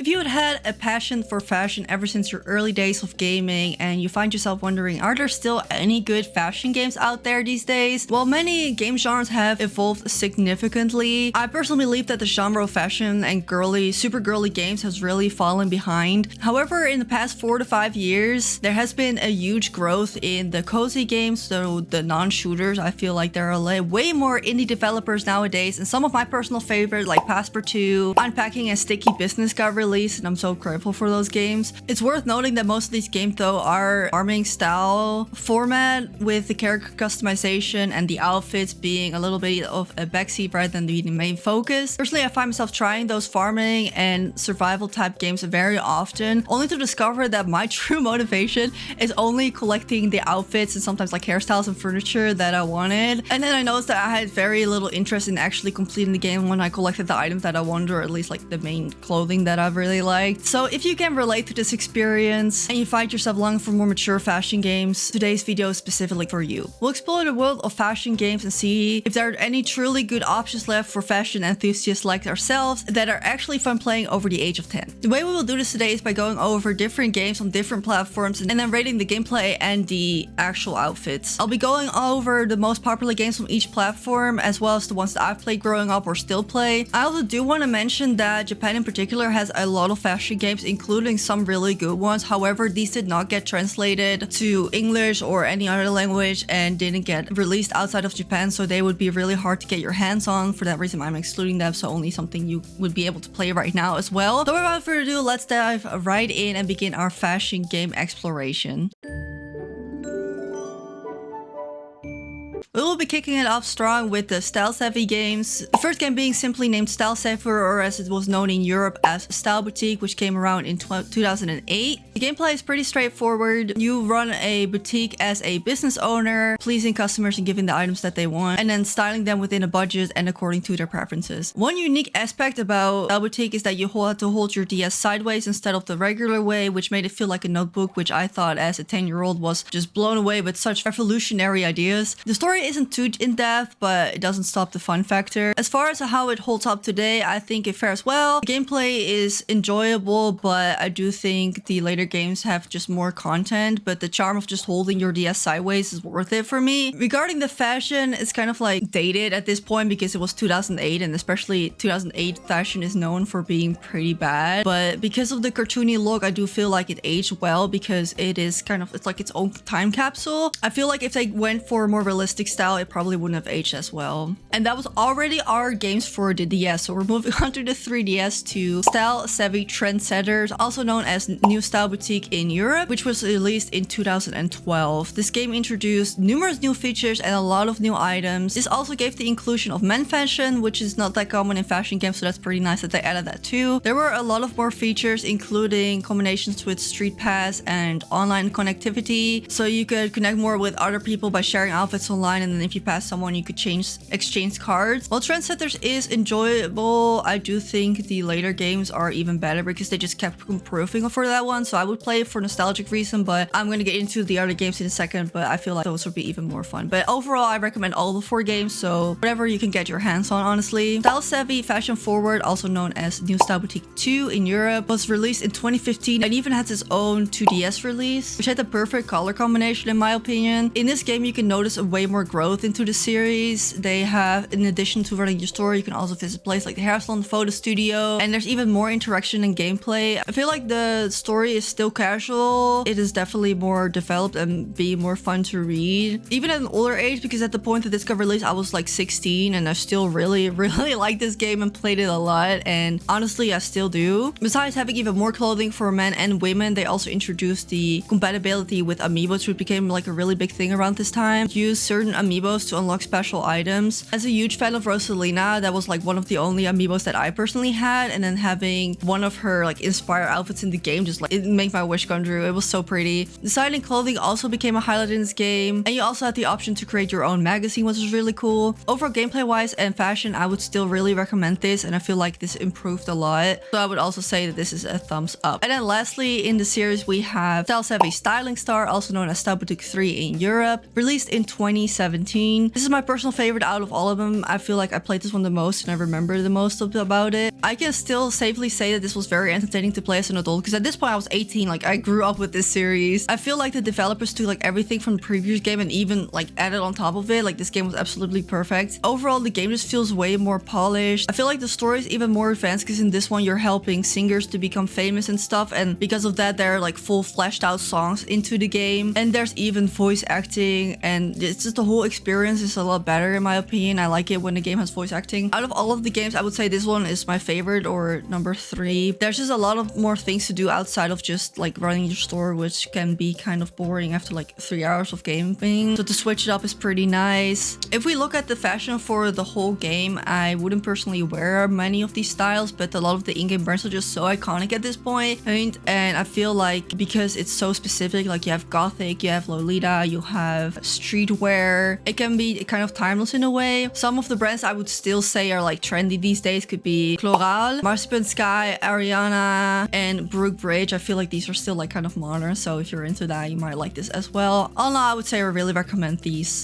If you had had a passion for fashion ever since your early days of gaming and you find yourself wondering, are there still any good fashion games out there these days? While many game genres have evolved significantly, I personally believe that the genre of fashion and super girly games has really fallen behind. However, in the past 4 to 5 years, there has been a huge growth in the cozy games, so the non-shooters. I feel like there are way more indie developers nowadays, and some of my personal favorites like Passport 2, Unpacking, and Sticky Business got released, and I'm so grateful for those games. It's worth noting that most of these games though are farming style format, with the character customization and the outfits being a little bit of a backseat rather than the main focus. Personally, I find myself trying those farming and survival type games very often, only to discover that my true motivation is only collecting the outfits and sometimes like hairstyles and furniture that I wanted. And then I noticed that I had very little interest in actually completing the game when I collected the items that I wanted, or at least like the main clothing that I really liked. So if you can relate to this experience and you find yourself longing for more mature fashion games, today's video is specifically for you. We'll explore the world of fashion games and see if there are any truly good options left for fashion enthusiasts like ourselves that are actually fun playing over the age of 10. The way we will do this today is by going over different games on different platforms and then rating the gameplay and the actual outfits. I'll be going over the most popular games from each platform, as well as the ones that I've played growing up or still play. I also do want to mention that Japan in particular has a lot of fashion games, including some really good ones. However, these did not get translated to English or any other language and didn't get released outside of Japan, so they would be really hard to get your hands on. For that reason, I'm excluding them, so only something you would be able to play right now as well. So without further ado, let's dive right in and begin our fashion game exploration. We will be kicking it off strong with the Style Savvy games. The first game being simply named Style Savvy, or as it was known in Europe as Style Boutique, which came around in 2008. The gameplay is pretty straightforward. You run a boutique as a business owner, pleasing customers and giving the items that they want, and then styling them within a budget and according to their preferences. One unique aspect about Style Boutique is that you had to hold your DS sideways instead of the regular way, which made it feel like a notebook, which I thought as a 10-year-old was just blown away with such revolutionary ideas. The story isn't too in-depth, but it doesn't stop the fun factor. As far as how it holds up today, I think it fares well. The gameplay is enjoyable, but I do think the later games have just more content, but the charm of just holding your DS sideways is worth it for me. Regarding the fashion, it's kind of like dated at this point because it was 2008, and especially 2008 fashion is known for being pretty bad, but because of the cartoony look, I do feel like it aged well because it's like its own time capsule. I feel like if they went for a more realistic style, it probably wouldn't have aged as well. And that was already our games for the DS, so we're moving on to the 3DS to Style Savvy Trendsetters, also known as New Style Boutique in Europe, which was released in 2012. This game introduced numerous new features and a lot of new items. This also gave the inclusion of men fashion, which is not that common in fashion games, so that's pretty nice that they added that too. There were a lot of more features, including combinations with Street Pass and online connectivity, so you could connect more with other people by sharing outfits online, and then if you pass someone, you could exchange cards. While Trendsetters is enjoyable, I do think the later games are even better because they just kept improving for that one. So I would play it for nostalgic reason, but I'm gonna get into the other games in a second, but I feel like those would be even more fun. But overall, I recommend all the 4 games, so whatever you can get your hands on, honestly. Style Savvy Fashion Forward, also known as New Style Boutique 2 in Europe, was released in 2015 and even has its own 2DS release, which had the perfect color combination in my opinion. In this game, you can notice a way more growth into the series. They have, in addition to running your store, you can also visit places like the hair salon, the photo studio, and there's even more interaction and gameplay. I feel like the story is still casual. It is definitely more developed and be more fun to read, even at an older age, because at the point that this got released, I was like 16 and I still really liked this game and played it a lot, and honestly, I still do. Besides having even more clothing for men and women, they also introduced the compatibility with amiibos, which became like a really big thing around this time. Use certain amiibos to unlock special items. As a huge fan of Rosalina, that was like one of the only amiibos that I personally had, and then having one of her like inspired outfits in the game just like it made my wish come true. It was so pretty. Designing clothing also became a highlight in this game, and you also had the option to create your own magazine, which was really cool. Overall, gameplay wise and fashion, I would still really recommend this, and I feel like this improved a lot, so I would also say that this is a thumbs up. And then lastly in the series, we have Style Savvy Styling Star, also known as Style Boutique 3 in Europe, released in 2017. 2018. This is my personal favorite out of all of them. I feel like I played this one the most and I remember the most about it. I can still safely say that this was very entertaining to play as an adult because at this point I was 18. Like, I grew up with this series. I feel like the developers took like everything from the previous game and even like added on top of it. Like, this game was absolutely perfect. Overall, the game just feels way more polished. I feel like the story is even more advanced because in this one you're helping singers to become famous and stuff, and because of that there are like full fleshed out songs into the game, and there's even voice acting, and it's just the whole experience is a lot better in my opinion. I like it when the game has voice acting. Out of all of the games, I would say this one is my favorite, or number 3. There's just a lot of more things to do outside of just like running your store, which can be kind of boring after like 3 hours of gaming. So to switch it up is pretty nice. If we look at the fashion for the whole game, I wouldn't personally wear many of these styles, but a lot of the in-game brands are just so iconic at this point. And I feel like because it's so specific, like you have gothic, you have Lolita, you have streetwear, it can be kind of timeless in a way. Some of the brands I would still say are like trendy these days could be Floral, Marzipan Sky, Ariana, and Brook Bridge. I feel like these are still like kind of modern, so if you're into that, you might like this as well. All in all, I would say I really recommend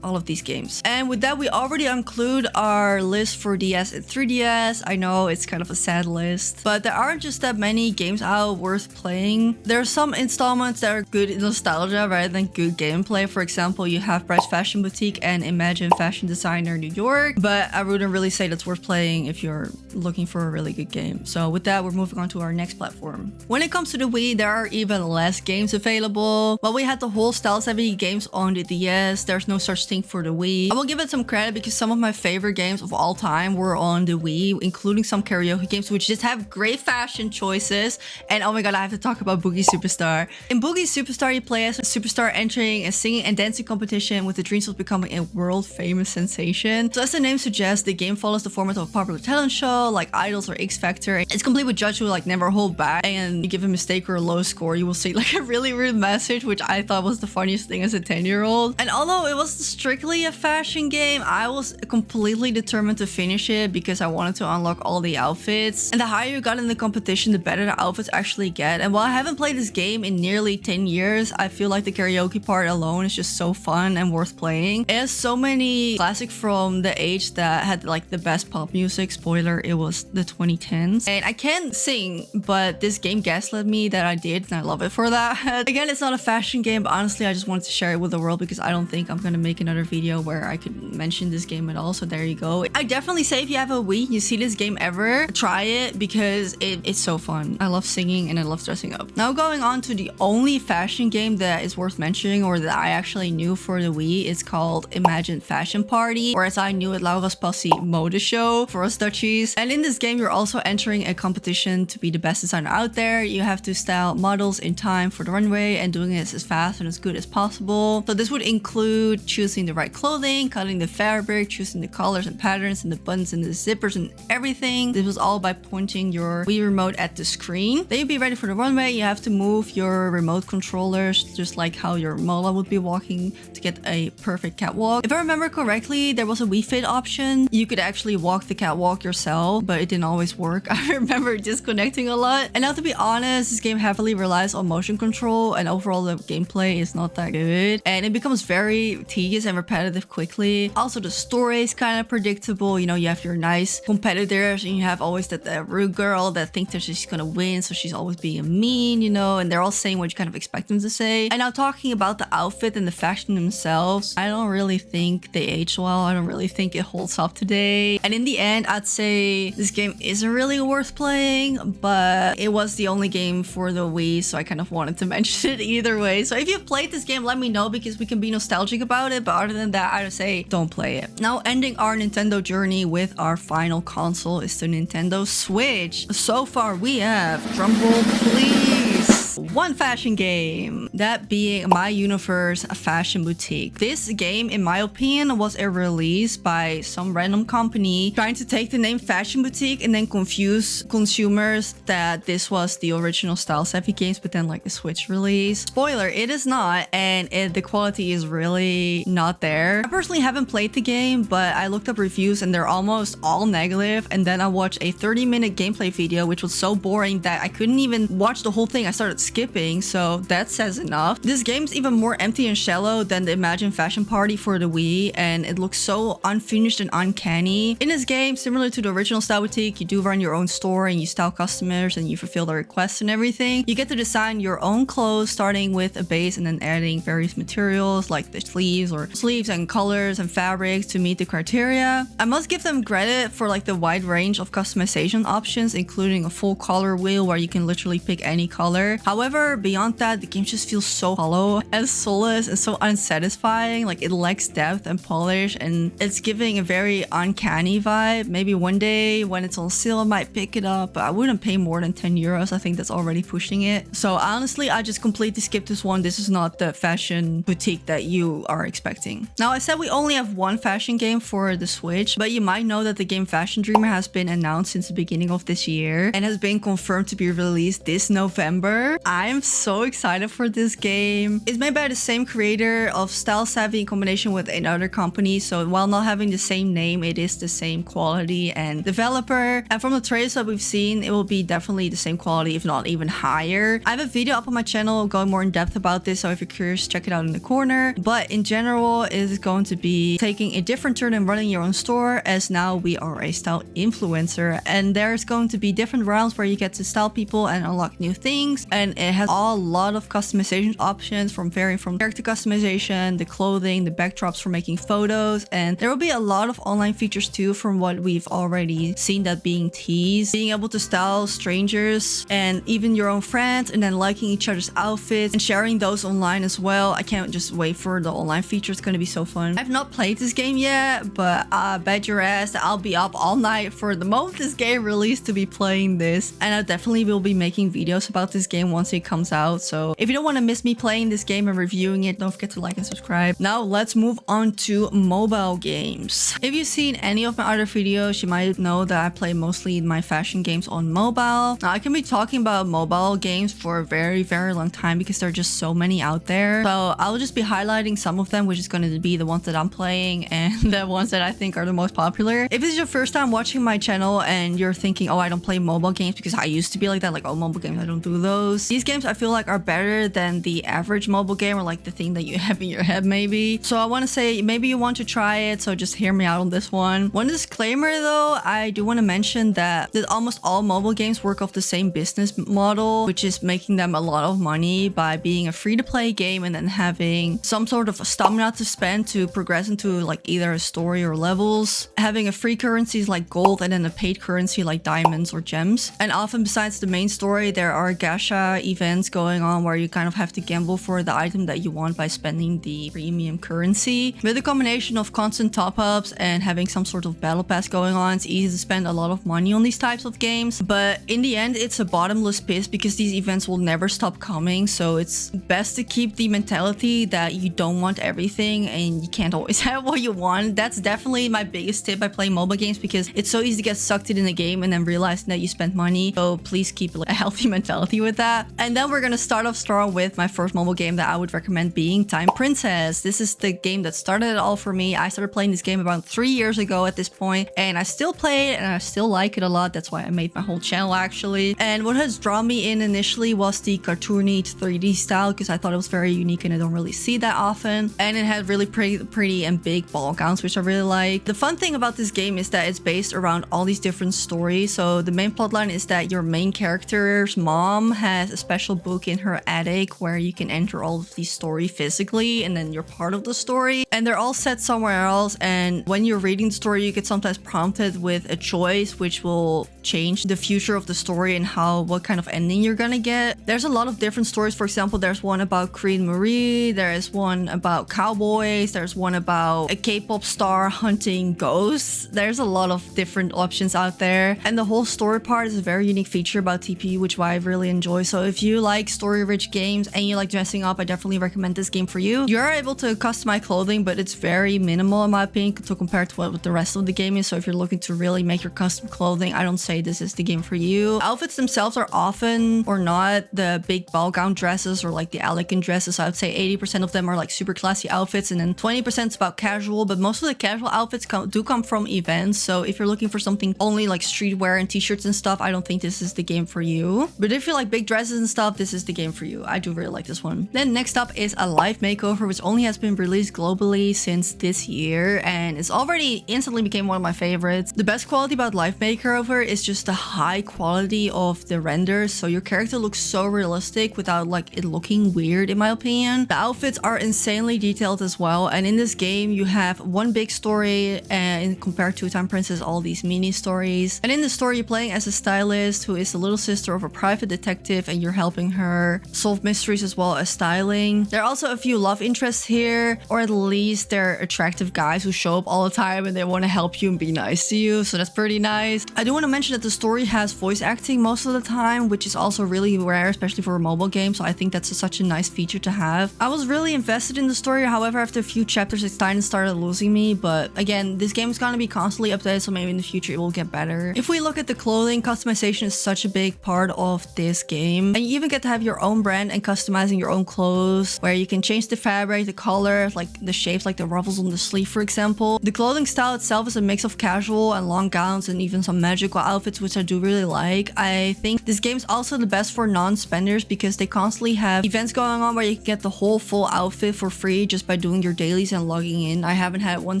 all of these games. And with that, we already conclude our list for DS and 3DS. I know it's kind of a sad list, but there aren't just that many games out worth playing. There are some installments that are good in nostalgia rather than good gameplay. For example, you have Bryce Fashion Boutique and Imagine Fashion Designer New York, but I wouldn't really say that's worth playing if you're looking for a really good game. So with that, we're moving on to our next platform. When it comes to the Wii, there are even less games available. While we had the whole style-savvy games on the DS, there's no such thing for the Wii. I will give it some credit because some of my favorite games of all time were on the Wii, including some karaoke games which just have great fashion choices. And oh my god, I have to talk about Boogie Superstar. In Boogie Superstar, you play as a superstar entering a singing and dancing competition with the dreams of becoming a world famous sensation. So as the name suggests, the game follows the format of a popular talent show like Idols or X Factor. It's complete with judges who like never hold back, and you give a mistake or a low score, you will see like a really rude message, which I thought was the funniest thing as a 10-year-old. And although it was strictly a fashion game, I was completely determined to finish it because I wanted to unlock all the outfits. And the higher you got in the competition, the better the outfits actually get. And while I haven't played this game in nearly 10 years, I feel like the karaoke part alone is just so fun and worth playing. It has so many classics from the age that had like the best pop music. Spoiler, it was the 2010s. And I can't sing, but this game gaslit me that I did, and I love it for that. Again, it's not a fashion game, but honestly, I just wanted to share it with the world because I don't think I'm gonna make another video where I could mention this game at all. So there you go. I definitely say if you have a Wii, you see this game ever, try it because it's so fun. I love singing and I love dressing up. Now going on to the only fashion game that is worth mentioning, or that I actually knew for the Wii, it's called Imagine Fashion Party, or as I knew it, Laura's Passie Mode Show for us Dutchies. And in this game, you're also entering a competition to be the best designer out there. You have to style models in time for the runway and doing it as fast and as good as possible. So this would include choosing the right clothing, cutting the fabric, choosing the colors and patterns and the buttons and the zippers and everything. This was all by pointing your Wii remote at the screen. Then you'd be ready for the runway. You have to move your remote controllers just like how your Mola would be walking to get a perfect catwalk. If I remember correctly, there was a Wii Fit option. You could actually walk the catwalk yourself, but it didn't always work. I remember disconnecting a lot. And now to be honest, this game heavily relies on motion control, and overall the gameplay is not that good. And it becomes very tedious and repetitive quickly. Also, the story is kind of predictable. You know, you have your nice competitors and you have always that rude girl that thinks that she's gonna win, so she's always being mean, you know, and they're all saying what you kind of expect them to say. And now talking about the outfit and the fashion themselves, I don't really think they age well. I don't really think it holds up today. And in the end, I'd say this game isn't really worth playing, but it was the only game for the Wii, so I kind of wanted to mention it either way. So if you've played this game, let me know because we can be nostalgic about it, but other than that, I'd say don't play it. Now ending our Nintendo journey with our final console is the Nintendo Switch. So far we have, drumroll please, one fashion game, that being My Universe Fashion Boutique. This game, in my opinion, was a release by some random company trying to take the name Fashion Boutique and then confuse consumers that this was the original style-savvy games, but then like the Switch release. Spoiler, it is not, and the quality is really not there. I personally haven't played the game, but I looked up reviews and they're almost all negative, and then I watched a 30-minute gameplay video which was so boring that I couldn't even watch the whole thing. I started skipping shipping, so that says enough. This game's even more empty and shallow than the Imagine Fashion Party for the Wii, and it looks so unfinished and uncanny. In this game, similar to the original Style Boutique, you do run your own store and you style customers and you fulfill their requests and everything. You get to design your own clothes, starting with a base and then adding various materials like the sleeves and colors and fabrics to meet the criteria. I must give them credit for like the wide range of customization options, including a full color wheel where you can literally pick any color. However, beyond that, the game just feels so hollow and soulless and so unsatisfying. Like, it lacks depth and polish, and it's giving a very uncanny vibe. Maybe one day when it's on sale I might pick it up, but I wouldn't pay more than 10 euros. I think that's already pushing it. So honestly, I just completely skipped this one. This is not the fashion boutique that you are expecting. Now, I said we only have one fashion game for the Switch, but you might know that the game Fashion Dreamer has been announced since the beginning of this year and has been confirmed to be released this November. I am so excited for this game. It's made by the same creator of Style Savvy in combination with another company, so while not having the same name, it is the same quality and developer. And from the trailers that we've seen, it will be definitely the same quality, if not even higher. I have a video up on my channel going more in depth about this, so if you're curious, check it out in the corner. But in general, it is going to be taking a different turn and running your own store, as now we are a style influencer, and there's going to be different rounds where you get to style people and unlock new things. And it has a lot of customization options, from varying from character customization, the clothing, the backdrops for making photos, and there will be a lot of online features too, from what we've already seen that being teased. Being able to style strangers and even your own friends, and then liking each other's outfits and sharing those online as well. I can't just wait for the online feature. It's going to be so fun. I've not played this game yet, but I bet your ass that I'll be up all night for the moment this game released to be playing this, and I definitely will be making videos about this game once it comes out. So if you don't want to miss me playing this game and reviewing it, don't forget to like and subscribe. Now let's move on to mobile games. If you've seen any of my other videos, you might know that I play mostly my fashion games on mobile. Now, I can be talking about mobile games for a very long time because there are just so many out there. So I'll just be highlighting some of them, which is going to be the ones that I'm playing and the ones that I think are the most popular. If it's your first time watching my channel and you're thinking, oh, I don't play mobile games, because I used to be like that, like, oh, mobile games, I don't do those. These games I feel like are better than the average mobile game, or like the thing that you have in your head maybe. So I want to say maybe you want to try it, so just hear me out on this one. One disclaimer though, I do want to mention that almost all mobile games work off the same business model, which is making them a lot of money by being a free-to-play game and then having some sort of stamina to spend to progress into like either a story or levels, having a free currencies like gold and then a paid currency like diamonds or gems. And often besides the main story, there are gacha events going on where you kind of have to gamble for the item that you want by spending the premium currency. With a combination of constant top-ups and having some sort of battle pass going on, it's easy to spend a lot of money on these types of games, but in the end it's a bottomless pit because these events will never stop coming. So it's best to keep the mentality that you don't want everything and you can't always have what you want. That's definitely my biggest tip by playing mobile games, because it's so easy to get sucked in a game and then realizing that you spent money. So please keep a healthy mentality with that. And then we're gonna start off strong with my first mobile game that I would recommend, being Time Princess. This is the game that started it all for me. I started playing this game about 3 years ago at this point, and I still play it and I still like it a lot. That's why I made my whole channel actually. And what has drawn me in initially was the cartoony 3D style, because I thought it was very unique and I don't really see that often. And it had really pretty and big ball gowns, which I really like. The fun thing about this game is that it's based around all these different stories. So the main plotline is that your main character's mom has a special book in her attic where you can enter all of these stories physically, and then you're part of the story. And they're all set somewhere else, and when you're reading the story, you get sometimes prompted with a choice which will change the future of the story and what kind of ending you're gonna get. There's a lot of different stories. For example, there's one about Queen Marie, there is one about cowboys, there's one about a K-pop star hunting ghosts. There's a lot of different options out there, and the whole story part is a very unique feature about TP, which I really enjoy. So if you like story-rich games and you like dressing up, I definitely recommend this game for you. You're able to customize clothing, but it's very minimal in my opinion to compare to what the rest of the game is. So if you're looking to really make your custom clothing, I don't say say this is the game for you. Outfits themselves are often or not the big ball gown dresses or like the elegant dresses. So I would say 80% of them are like super classy outfits, and then 20% is about casual, but most of the casual outfits do come from events. So if you're looking for something only like streetwear and t-shirts and stuff, I don't think this is the game for you. But if you like big dresses and stuff, this is the game for you. I do really like this one. Then next up is A Life Makeover, which only has been released globally since this year, and it's already instantly became one of my favorites. The best quality about Life Makeover is just the high quality of the renders, so your character looks so realistic without like it looking weird, in my opinion. The outfits are insanely detailed as well, and in this game you have one big story and compared to Time Princess, all these mini stories. And in the story, you're playing as a stylist who is the little sister of a private detective, and you're helping her solve mysteries as well as styling. There are also a few love interests here, or at least they're attractive guys who show up all the time and they want to help you and be nice to you, so that's pretty nice. I do want to mention that the story has voice acting most of the time, which is also really rare, especially for a mobile game, so I think that's such a nice feature to have. I was really invested in the story, however after a few chapters it kind of started losing me, but again, this game is going to be constantly updated, so maybe in the future it will get better. If we look at the clothing, customization is such a big part of this game, and you even get to have your own brand and customizing your own clothes, where you can change the fabric, the color, like the shapes, like the ruffles on the sleeve for example. The clothing style itself is a mix of casual and long gowns and even some magical outfits, which I do really like. I think this game is also the best for non-spenders because they constantly have events going on where you can get the whole full outfit for free just by doing your dailies and logging in. I haven't had one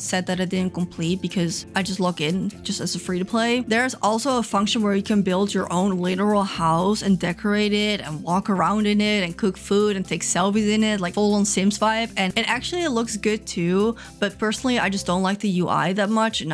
set that I didn't complete because I just log in just as a free to play. There's also a function where you can build your own literal house and decorate it and walk around in it and cook food and take selfies in it, like full on Sims vibe, and it actually looks good too. But personally I just don't like the UI that much, and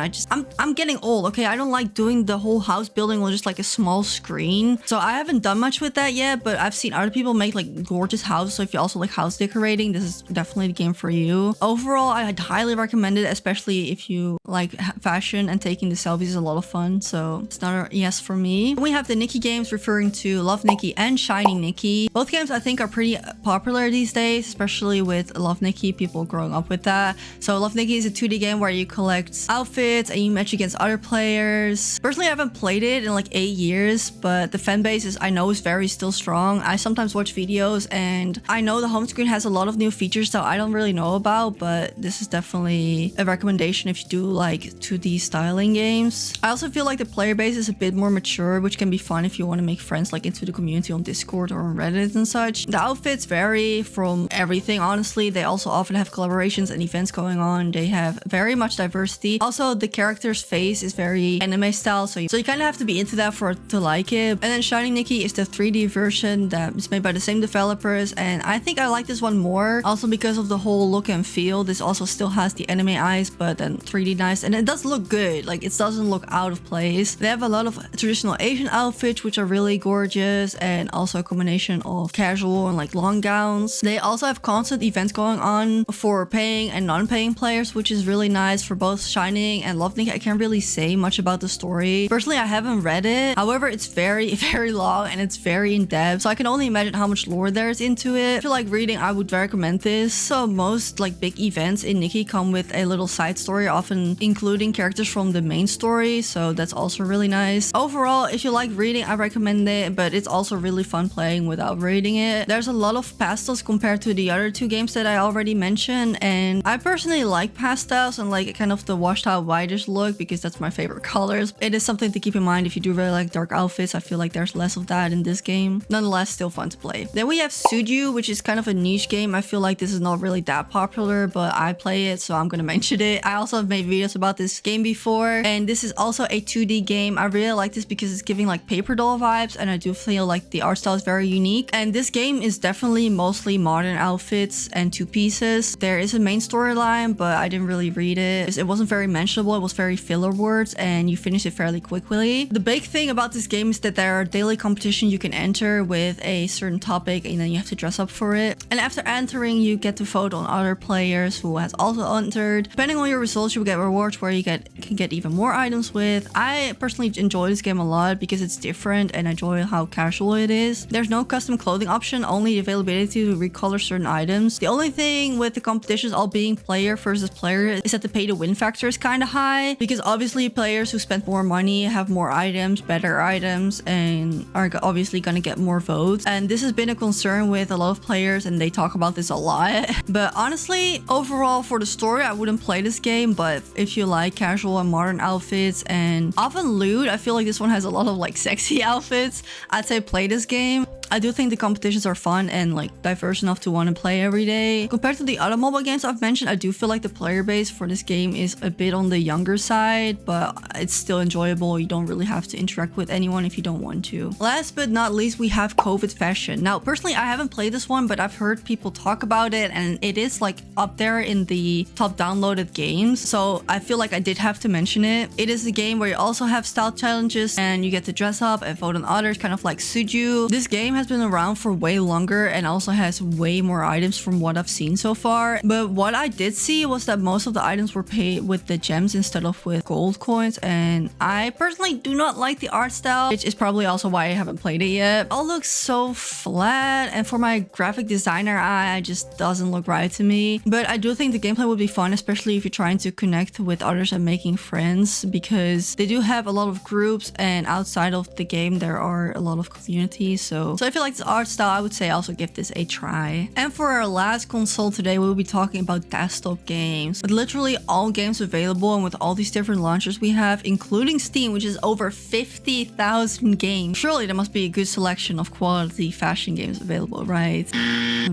I'm getting old, okay? I don't like doing the whole house building on just like a small screen, so I haven't done much with that yet, but I've seen other people make like gorgeous houses. So if you also like house decorating, this is definitely the game for you. Overall, I'd highly recommend it, especially if you like fashion, and taking the selfies is a lot of fun, so it's not a yes for me. We have the Nikki games, referring to Love Nikki and Shining Nikki. Both games I think are pretty popular these days, especially with Love Nikki, people growing up with that. So Love Nikki is a 2D game where you collect outfits and you match against other players. Personally, I haven't played it in like 8 years, but the fan base I know is very still strong. I sometimes watch videos and I know the home screen has a lot of new features that I don't really know about, but this is definitely a recommendation if you do like 2D styling games. I also feel like the player base is a bit more mature, which can be fun if you want to make friends like into the community on Discord or on Reddit and such. The outfits vary from everything, honestly. They also often have collaborations and events going on. They have very much diversity. Also, the character's face is very anime style, so you kind of have to be into that to like it. And then Shining Nikki is the 3D version that is made by the same developers, and I think I like this one more, also because of the whole look and feel. This also still has the anime eyes, but then 3D nice, and it does look good. Like, it doesn't look out of place. They have a lot of traditional Asian outfits, which are really gorgeous, and also a combination of casual and like long gowns. They also have constant events going on for paying and non-paying players, which is really nice for both Shining and Love Nikki. I can't really say much about the story. Personally, I haven't read it. However, it's very, very long and it's very in-depth, so I can only imagine how much lore there's into it. If you like reading, I would recommend this. So most like big events in Nikki come with a little side story, often including characters from the main story, so that's also really nice. Overall, if you like reading, I recommend it, but it's also really fun playing without reading it. There's a lot of pastels compared to the other two games that I already mentioned, and I personally like pastels and like kind of the washed out whitish look because that's my favorite colors. It is something to keep in mind if you do really like dark outfits. I feel like there's less of that in this game. Nonetheless, still fun to play. Then we have Suju, which is kind of a niche game. I feel like this is not really that popular, but I play it, so I'm gonna mention it. I also have made videos about this game before, and this is also a 2D game. I really like this because it's giving like paper doll vibes, and I do feel like the art style is very unique. And this game is definitely mostly modern outfits and two pieces. There is a main storyline, but I didn't really read it. It wasn't very mentionable. It was very filler words, and you finish it fairly quickly. The big thing about this game is that there are daily competitions you can enter with a certain topic, and then you have to dress up for it. And after entering, you get to vote on other players who has also entered. Depending on your results, you will get rewards where you can get even more items with. I personally enjoy this game a lot because it's different and I enjoy how casual it is. There's no custom clothing option, only the availability to recolor certain items. The only thing with the competitions all being player versus player is that the pay to win factor is kind of high, because obviously players who spend more money have more items, better items, and are obviously gonna get more votes. And this has been a concern with a lot of players, and they talk about this a lot. But honestly, overall for the story, I wouldn't play this game. But if you like casual and modern outfits and often loot, I feel like this one has a lot of like sexy outfits. I'd say play this game. I do think the competitions are fun and like diverse enough to want to play every day. Compared to the other mobile games I've mentioned, I do feel like the player base for this game is a bit on the younger side, but it's still enjoyable. You don't really have to interact with anyone if you don't want to. Last but not least, we have COVID Fashion. Now, personally, I haven't played this one, but I've heard people talk about it, and it is like up there in the top downloaded games. So I feel like I did have to mention it. It is a game where you also have style challenges and you get to dress up and vote on others, kind of like Suju. This game has been around for way longer and also has way more items from what I've seen so far. But what I did see was that most of the items were paid with the gems instead of with gold coins, and I personally do not like the art style, which is probably also why I haven't played it yet. It all looks so flat, and for my graphic designer eye, it just doesn't look right to me. But I do think the gameplay would be fun, especially if you're trying to connect with others and making friends, because they do have a lot of groups, and outside of the game there are a lot of communities. So I feel like this art style, I would say also give this a try. And for our last console today, we'll be talking about desktop games. With literally all games available and with all these different launchers we have, including Steam, which is over 50,000 games. Surely there must be a good selection of quality fashion games available, right?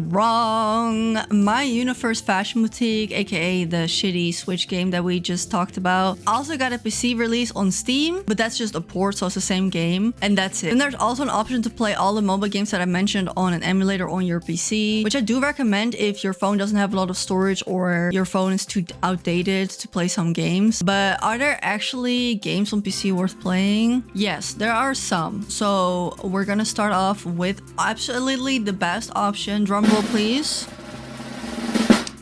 Wrong. My Universe Fashion Boutique, aka the shitty Switch game that we just talked about, also got a PC release on Steam, but that's just a port, so it's the same game, and that's it. And there's also an option to play all the mobile games that I mentioned on an emulator on your PC, which I do recommend if your phone doesn't have a lot of storage or your phone is too outdated to play some games. But are there actually games on PC worth playing? Yes, there are some. So we're gonna start off with absolutely the best option. Drumroll please.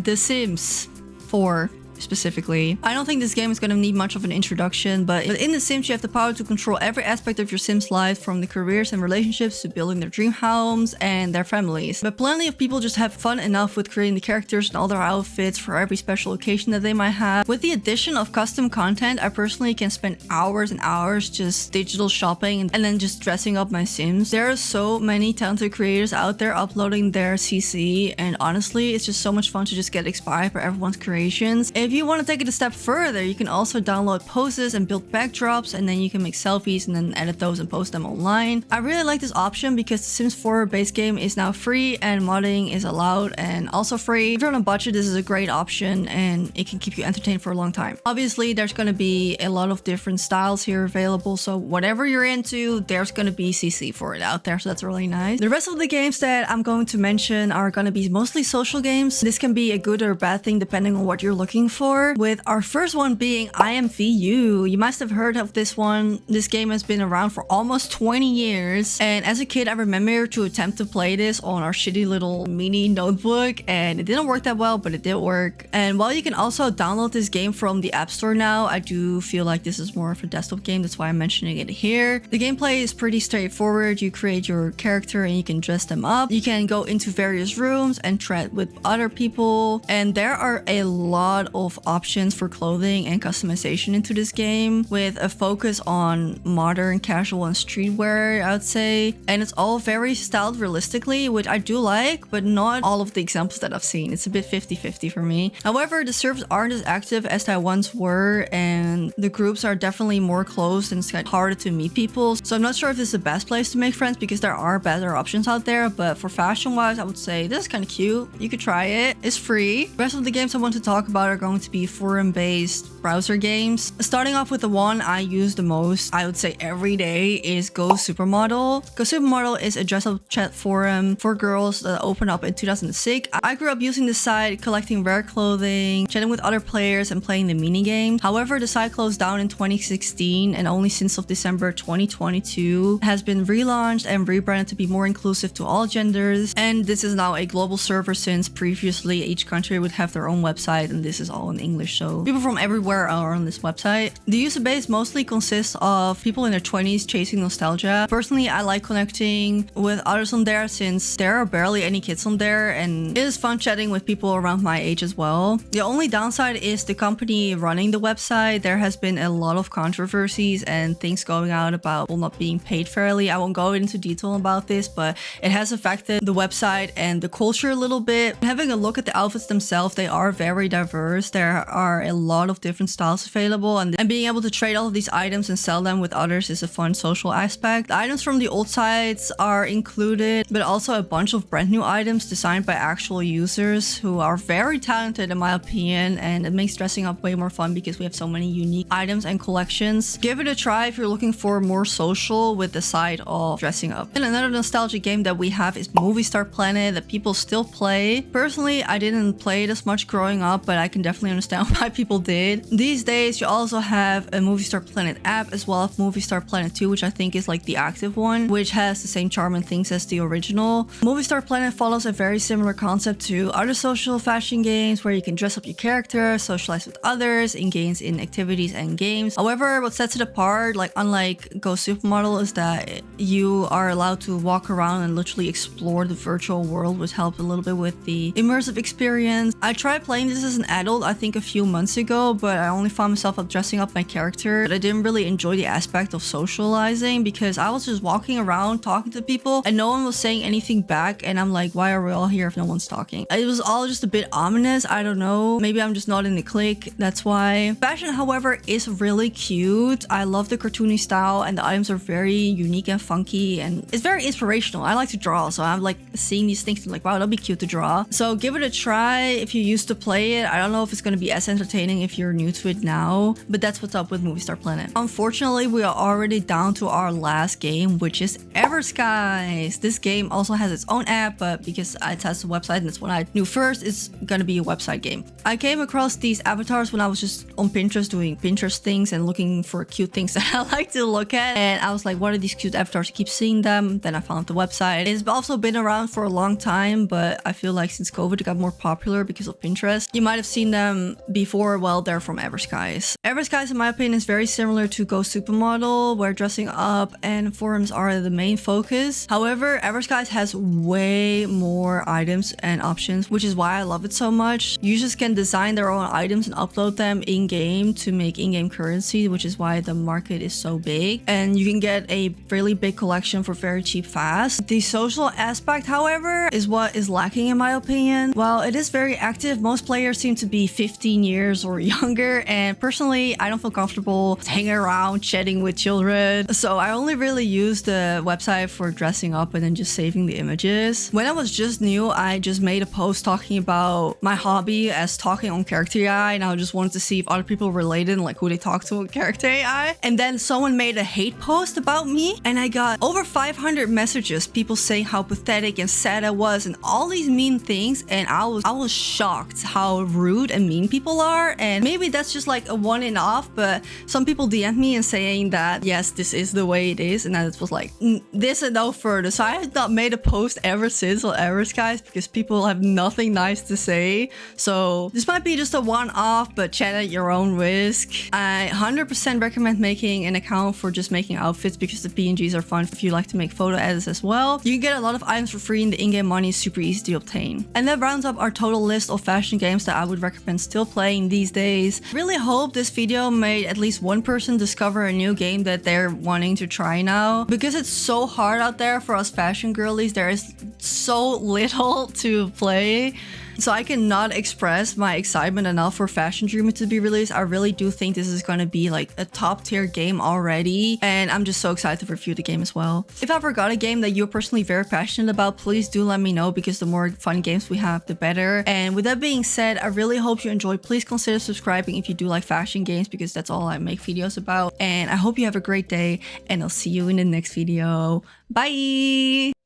The Sims 4. Specifically, I don't think this game is going to need much of an introduction, but in The Sims you have the power to control every aspect of your Sims life, from the careers and relationships to building their dream homes and their families. But plenty of people just have fun enough with creating the characters and all their outfits for every special occasion that they might have. With the addition of custom content, I personally can spend hours and hours just digital shopping and then just dressing up my Sims. There are so many talented creators out there uploading their CC, and honestly it's just so much fun to just get inspired by everyone's creations. If you want to take it a step further, you can also download poses and build backdrops, and then you can make selfies and then edit those and post them online. I really like this option because the Sims 4 base game is now free and modding is allowed and also free. If you're on a budget, this is a great option and it can keep you entertained for a long time. Obviously, there's going to be a lot of different styles here available, so whatever you're into, there's going to be CC for it out there, so that's really nice. The rest of the games that I'm going to mention are going to be mostly social games. This can be a good or bad thing depending on what you're looking for, with our first one being I Am VU. You must have heard of this one. This game has been around for almost 20 years, and as a kid I remember to attempt to play this on our shitty little mini notebook, and it didn't work that well, but it did work. And while you can also download this game from the App Store now, I do feel like this is more of a desktop game. That's why I'm mentioning it here. The gameplay is pretty straightforward. You create your character and you can dress them up. You can go into various rooms and thread with other people, and there are a lot of options for clothing and customization into this game, with a focus on modern, casual, and streetwear, I would say. And it's all very styled realistically, which I do like, but not all of the examples that I've seen. It's a bit 50-50 for me. However, the servers aren't as active as they once were, and the groups are definitely more closed and it's kind of harder to meet people. So I'm not sure if this is the best place to make friends because there are better options out there, but for fashion wise, I would say this is kind of cute. You could try it. It's free. The rest of the games I want to talk about are going to be forum-based browser games. Starting off with the one I use the most, I would say every day, is Go Supermodel. Go Supermodel is a dress-up chat forum for girls that opened up in 2006. I grew up using this site, collecting rare clothing, chatting with other players, and playing the mini-games. However, the site closed down in 2016, and only since of December 2022 has been relaunched and rebranded to be more inclusive to all genders. And this is now a global server, since previously each country would have their own website and this is all all in English, so people from everywhere are on this website. The user base mostly consists of people in their 20s chasing nostalgia. Personally, I like connecting with others on there since there are barely any kids on there, and it is fun chatting with people around my age as well. The only downside is the company running the website. There has been a lot of controversies and things going out about people not being paid fairly. I won't go into detail about this, but it has affected the website and the culture a little bit. Having a look at the outfits themselves, they are very diverse. There are a lot of different styles available, and being able to trade all of these items and sell them with others is a fun social aspect. The items from the old sites are included, but also a bunch of brand new items designed by actual users who are very talented in my opinion, and it makes dressing up way more fun because we have so many unique items and collections. Give it a try if you're looking for more social with the side of dressing up. And another nostalgic game that we have is Movie Star Planet that people still play. Personally, I didn't play it as much growing up, but I can definitely understand why people did. These days, you also have a Movie Star Planet app as well as Movie Star Planet 2, which I think is like the active one, which has the same charm and things as the original. Movie Star Planet follows a very similar concept to other social fashion games where you can dress up your character, socialize with others, engage in activities and games. However, what sets it apart, like unlike Go Supermodel, is that you are allowed to walk around and literally explore the virtual world, which helps a little bit with the immersive experience. I tried playing this as an adult, I think a few months ago, but I only found myself dressing up my character. But I didn't really enjoy the aspect of socializing because I was just walking around talking to people and no one was saying anything back, and I'm like, why are we all here if no one's talking? It was all just a bit ominous. I don't know, maybe I'm just not in the clique, that's why. Fashion, however, is really cute. I love the cartoony style and the items are very unique and funky, and it's very inspirational. I like to draw, so I'm like seeing these things and like, wow, that'll be cute to draw. So give it a try if you used to play it. I don't know if it's going to be as entertaining if you're new to it now, but that's what's up with Movie Star Planet. Unfortunately, we are already down to our last game, which is Everskies. This game also has its own app, but because I tested the website and that's what I knew first, it's gonna be a website game. I came across these avatars when I was just on Pinterest doing Pinterest things and looking for cute things that I like to look at, and I was like, what are these cute avatars? I keep seeing them. Then I found the website. It's also been around for a long time, but I feel like since COVID it got more popular because of Pinterest. You might have seen them before. Well, they're from Everskies. Everskies, in my opinion, is very similar to Go Supermodel, where dressing up and forums are the main focus. However, Everskies has way more items and options, which is why I love it so much. Users can design their own items and upload them in-game to make in-game currency, which is why the market is so big. And you can get a really big collection for very cheap fast. The social aspect, however, is what is lacking in my opinion. While it is very active, most players seem to be 15 years or younger, and personally, I don't feel comfortable hanging around chatting with children. So I only really use the website for dressing up and then just saving the images. When I was just new, I just made a post talking about my hobby as talking on character AI, and I just wanted to see if other people related and like who they talk to on character AI. And then someone made a hate post about me, and I got over 500 messages, people saying how pathetic and sad I was and all these mean things, and I was shocked how rude and mean people are. And maybe that's just like a one and off, but some people DM'd me and saying that yes, this is the way it is, and I was like, this and no further. So I have not made a post ever since on Everskies because people have nothing nice to say. So this might be just a one-off, but chat at your own risk. I 100% recommend making an account for just making outfits because the PNGs are fun if you like to make photo edits as well. You can get a lot of items for free and the in-game money is super easy to obtain. And that rounds up our total list of fashion games that I would recommend still playing these days. Really hope this video made at least one person discover a new game that they're wanting to try now, because it's so hard out there for us fashion girlies. There is so little to play. So I cannot express my excitement enough for Fashion Dreamer to be released. I really do think this is going to be like a top tier game already, and I'm just so excited to review the game as well. If I forgot a game that you're personally very passionate about, please do let me know, because the more fun games we have, the better. And with that being said, I really hope you enjoyed. Please consider subscribing if you do like fashion games, because that's all I make videos about. And I hope you have a great day, and I'll see you in the next video. Bye!